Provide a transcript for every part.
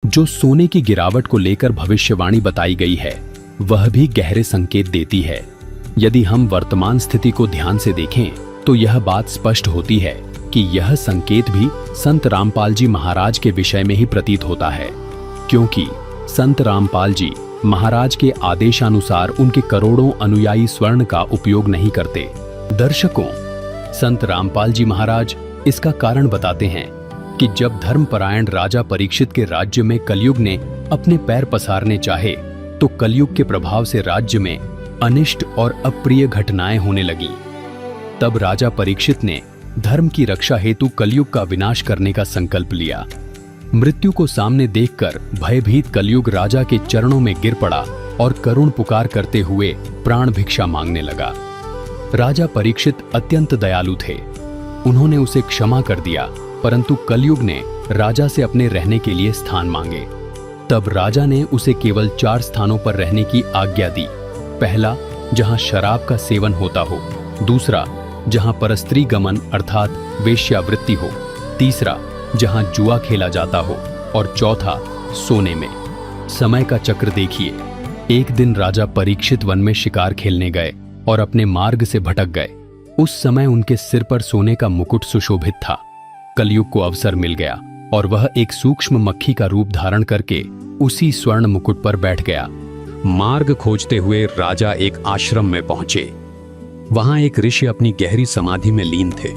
जो सोने की गिरावट को लेकर भविष्यवाणी बताई गई है वह भी गहरे संकेत देती है। यदि हम वर्तमान स्थिति को ध्यान से देखें तो यह बात स्पष्ट होती है कि यह संकेत भी संत रामपाल जी महाराज के विषय में ही प्रतीत होता है, क्योंकि संत रामपाल जी महाराज के आदेशानुसार उनके करोड़ों अनुयायी स्वर्ण का उपयोग नहीं करते। दर्शकों, संत रामपाल जी महाराज इसका कारण बताते हैं कि जब धर्मपरायण राजा परीक्षित के राज्य में कलयुग ने अपने पैर पसारने चाहे तो कलयुग के प्रभाव से राज्य में अनिष्ट और अप्रिय घटनाएं होने लगी। तब राजा परीक्षित ने धर्म की रक्षा हेतु कलयुग का विनाश करने का संकल्प लिया। मृत्यु को सामने देखकर भयभीत कलयुग राजा के चरणों में गिर पड़ा और करुण पुकार करते हुए प्राण भिक्षा मांगने लगा। राजा परीक्षित अत्यंत दयालु थे। उन्होंने उसे क्षमा कर दिया, परंतु कलयुग ने राजा से अपने रहने के लिए स्थान मांगे। तब राजा ने उसे केवल 4 स्थानों पर रहने की आज्ञा दी। पहला, जहां शराब का सेवन होता हो। दूसरा, जहां परस्त्री गमन अर्थात वेश्यावृत्ति हो। तीसरा, जहां जुआ खेला जाता हो। और चौथा, सोने में। समय का चक्र देखिए। एक दिन राजा परीक्षित वन में शिकार खेलने गए और अपने मार्ग से भटक गए। उस समय उनके सिर पर सोने का मुकुट सुशोभित था। कलयुग को अवसर मिल गया और वह एक सूक्ष्म मक्खी का रूप धारण करके उसी स्वर्ण मुकुट पर बैठ गया। मार्ग खोजते हुए राजा एक आश्रम में पहुंचे। वहां एक ऋषि अपनी गहरी समाधि में लीन थे।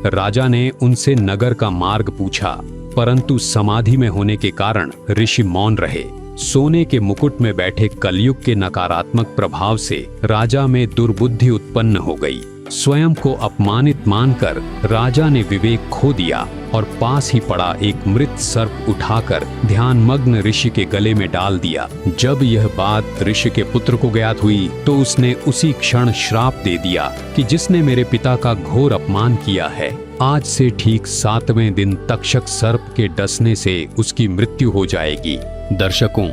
राजा ने उनसे नगर का मार्ग पूछा, परंतु समाधि में होने के कारण ऋषि मौन रहे। सोने के मुकुट में बैठे कलयुग के नकारात्मक प्रभाव से राजा में दुर्बुद्धि उत्पन्न हो गई। स्वयं को अपमानित मानकर राजा ने विवेक खो दिया और पास ही पड़ा एक मृत सर्प उठाकर ध्यानमग्न ऋषि के गले में डाल दिया। जब यह बात ऋषि के पुत्र को ज्ञात हुई तो उसने उसी क्षण श्राप दे दिया कि जिसने मेरे पिता का घोर अपमान किया है, आज से ठीक 7वें दिन तक्षक सर्प के डसने से उसकी मृत्यु हो जाएगी। दर्शकों,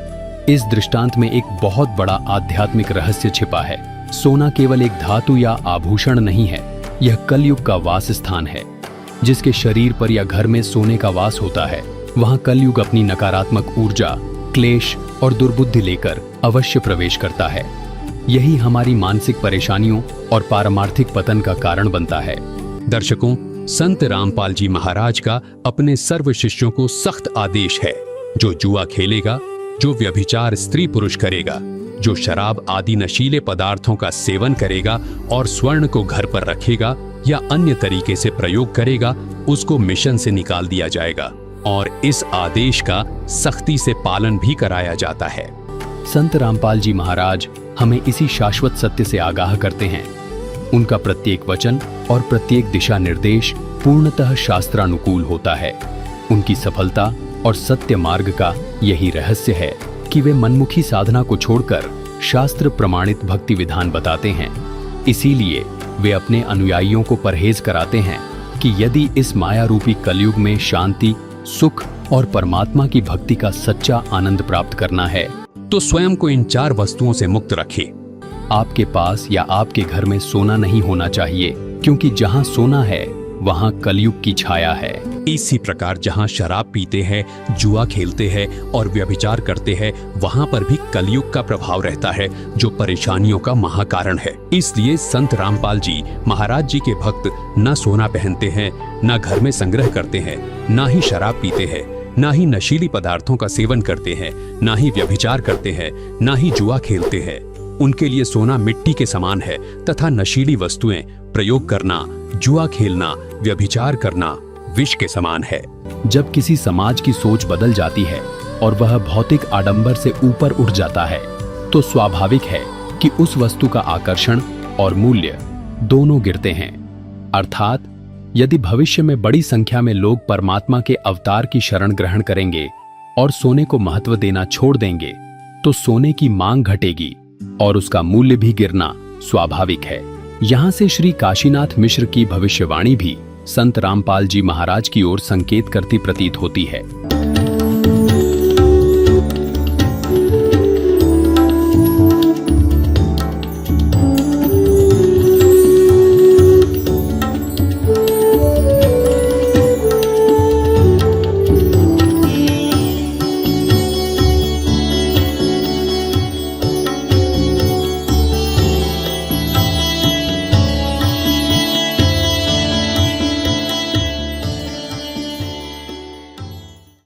इस दृष्टांत में एक बहुत बड़ा आध्यात्मिक रहस्य छिपा है। सोना केवल एक धातु या आभूषण नहीं है, यह कलयुग का वास स्थान है। जिसके शरीर पर या घर में सोने का वास होता है, वहां कलयुग अपनी नकारात्मक ऊर्जा, क्लेश और दुर्बुद्धि लेकर अवश्य प्रवेश करता है। यही हमारी मानसिक परेशानियों और पारमार्थिक पतन का कारण बनता है। दर्शकों, संत रामपाल जी महाराज का अपने सर्व शिष्यों को सख्त आदेश है, जो जुआ खेलेगा, जो व्यभिचार स्त्री पुरुष करेगा, जो शराब आदि नशीले पदार्थों का सेवन करेगा और स्वर्ण को घर पर रखेगा या अन्य तरीके से प्रयोग करेगा, उसको मिशन से निकाल दिया जाएगा और इस आदेश का सख्ती से पालन भी कराया जाता है। संत रामपाल जी महाराज हमें इसी शाश्वत सत्य से आगाह करते हैं। उनका प्रत्येक वचन और प्रत्येक दिशा निर्देश पूर्णतः शास्त्रानुकूल होता है। उनकी सफलता और सत्य मार्ग का यही रहस्य है कि वे मनमुखी साधना को छोड़कर शास्त्र प्रमाणित भक्ति विधान बताते हैं। इसीलिए वे अपने अनुयायियों को परहेज कराते हैं कि यदि इस माया रूपी कलयुग में शांति, सुख और परमात्मा की भक्ति का सच्चा आनंद प्राप्त करना है तो स्वयं को इन 4 वस्तुओं से मुक्त रखें। आपके पास या आपके घर में सोना नहीं होना चाहिए, क्योंकि जहां सोना है वहां कलयुग की छाया है। इसी प्रकार जहां शराब पीते हैं, जुआ खेलते हैं और व्यभिचार करते हैं, वहां पर भी कलयुग का प्रभाव रहता है, जो परेशानियों का महाकारण है। इसलिए संत रामपाल जी महाराज जी के भक्त न सोना पहनते हैं, न घर में संग्रह करते हैं, न ही शराब पीते हैं, न ही नशीली पदार्थों का सेवन करते हैं, न ही व्यभिचार करते हैं, न ही जुआ खेलते हैं। उनके लिए सोना मिट्टी के समान है तथा नशीली वस्तुएं प्रयोग करना, जुआ खेलना, व्यभिचार करना विष के समान है। जब किसी समाज की सोच बदल जाती है और वह भौतिक आडंबर से ऊपर उठ जाता है, तो स्वाभाविक है कि उस वस्तु का आकर्षण और मूल्य दोनों गिरते हैं। अर्थात यदि भविष्य में बड़ी संख्या में लोग परमात्मा के अवतार की शरण ग्रहण करेंगे और सोने को महत्व देना छोड़ देंगे, तो सोने की मांग घटेगी और उसका मूल्य भी गिरना स्वाभाविक है। यहाँ से श्री काशीनाथ मिश्र की भविष्यवाणी भी संत रामपाल जी महाराज की ओर संकेत करती प्रतीत होती है।